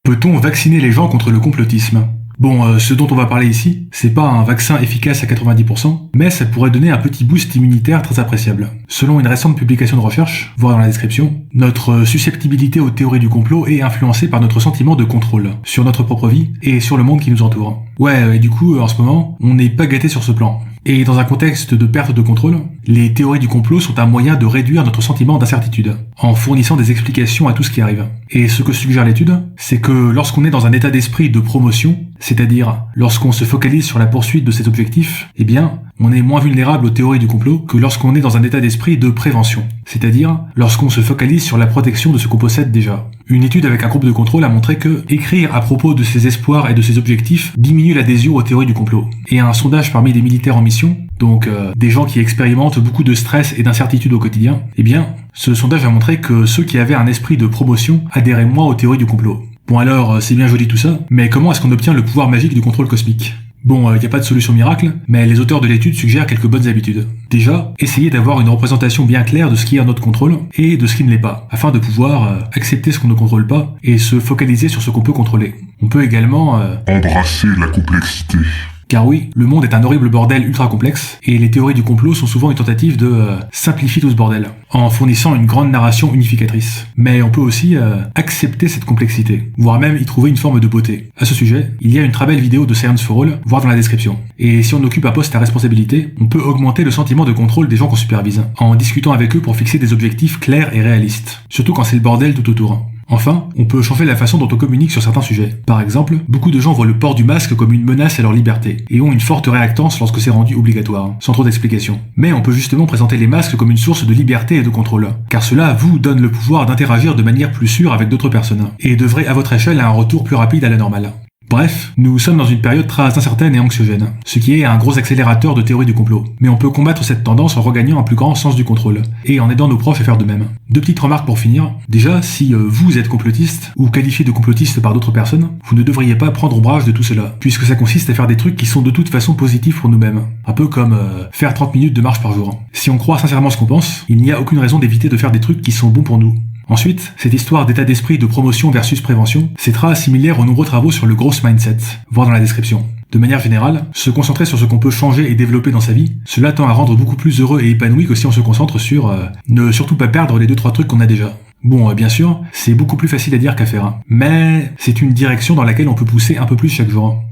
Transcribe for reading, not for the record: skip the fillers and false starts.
Peut-on vacciner les gens contre le complotisme ? Bon, ce dont on va parler ici, c'est pas un vaccin efficace à 90%, mais ça pourrait donner un petit boost immunitaire très appréciable. Selon une récente publication de recherche, voir dans la description, notre susceptibilité aux théories du complot est influencée par notre sentiment de contrôle sur notre propre vie et sur le monde qui nous entoure. Ouais, et du coup, en ce moment, on n'est pas gâté sur ce plan. Et dans un contexte de perte de contrôle, les théories du complot sont un moyen de réduire notre sentiment d'incertitude, en fournissant des explications à tout ce qui arrive. Et ce que suggère l'étude, c'est que lorsqu'on est dans un état d'esprit de promotion, c'est-à-dire lorsqu'on se focalise sur la poursuite de ses objectifs, eh bien, on est moins vulnérable aux théories du complot que lorsqu'on est dans un état d'esprit de prévention, c'est-à-dire lorsqu'on se focalise sur la protection de ce qu'on possède déjà. Une étude avec un groupe de contrôle a montré que écrire à propos de ses espoirs et de ses objectifs diminue l'adhésion aux théories du complot. Et un sondage parmi des militaires en mission, donc des gens qui expérimentent beaucoup de stress et d'incertitude au quotidien, eh bien, ce sondage a montré que ceux qui avaient un esprit de promotion adhéraient moins aux théories du complot. Bon alors, c'est bien joli tout ça, mais comment est-ce qu'on obtient le pouvoir magique du contrôle cosmique ? Bon, y a pas de solution miracle, mais les auteurs de l'étude suggèrent quelques bonnes habitudes. Déjà, essayez d'avoir une représentation bien claire de ce qui est à notre contrôle et de ce qui ne l'est pas, afin de pouvoir accepter ce qu'on ne contrôle pas et se focaliser sur ce qu'on peut contrôler. On peut également embrasser la complexité. Car oui, le monde est un horrible bordel ultra complexe, et les théories du complot sont souvent une tentative de simplifier tout ce bordel, en fournissant une grande narration unificatrice. Mais on peut aussi accepter cette complexité, voire même y trouver une forme de beauté. À ce sujet, il y a une très belle vidéo de Science for All, voir dans la description. Et si on occupe un poste à responsabilité, on peut augmenter le sentiment de contrôle des gens qu'on supervise, en discutant avec eux pour fixer des objectifs clairs et réalistes, surtout quand c'est le bordel tout autour. Enfin, on peut changer la façon dont on communique sur certains sujets. Par exemple, beaucoup de gens voient le port du masque comme une menace à leur liberté, et ont une forte réactance lorsque c'est rendu obligatoire, sans trop d'explications. Mais on peut justement présenter les masques comme une source de liberté et de contrôle, car cela vous donne le pouvoir d'interagir de manière plus sûre avec d'autres personnes, et devrait à votre échelle un retour plus rapide à la normale. Bref, nous sommes dans une période très incertaine et anxiogène, ce qui est un gros accélérateur de théorie du complot. Mais on peut combattre cette tendance en regagnant un plus grand sens du contrôle, et en aidant nos proches à faire de même. Deux petites remarques pour finir. Déjà, si vous êtes complotiste, ou qualifié de complotiste par d'autres personnes, vous ne devriez pas prendre ombrage de tout cela, puisque ça consiste à faire des trucs qui sont de toute façon positifs pour nous-mêmes. Un peu comme faire 30 minutes de marche par jour. Si on croit sincèrement ce qu'on pense, il n'y a aucune raison d'éviter de faire des trucs qui sont bons pour nous. Ensuite, cette histoire d'état d'esprit de promotion versus prévention, c'est très similaire aux nombreux travaux sur le growth mindset, voir dans la description. De manière générale, se concentrer sur ce qu'on peut changer et développer dans sa vie, cela tend à rendre beaucoup plus heureux et épanoui que si on se concentre sur ne surtout pas perdre les 2-3 trucs qu'on a déjà. Bon, bien sûr, c'est beaucoup plus facile à dire qu'à faire, mais c'est une direction dans laquelle on peut pousser un peu plus chaque jour.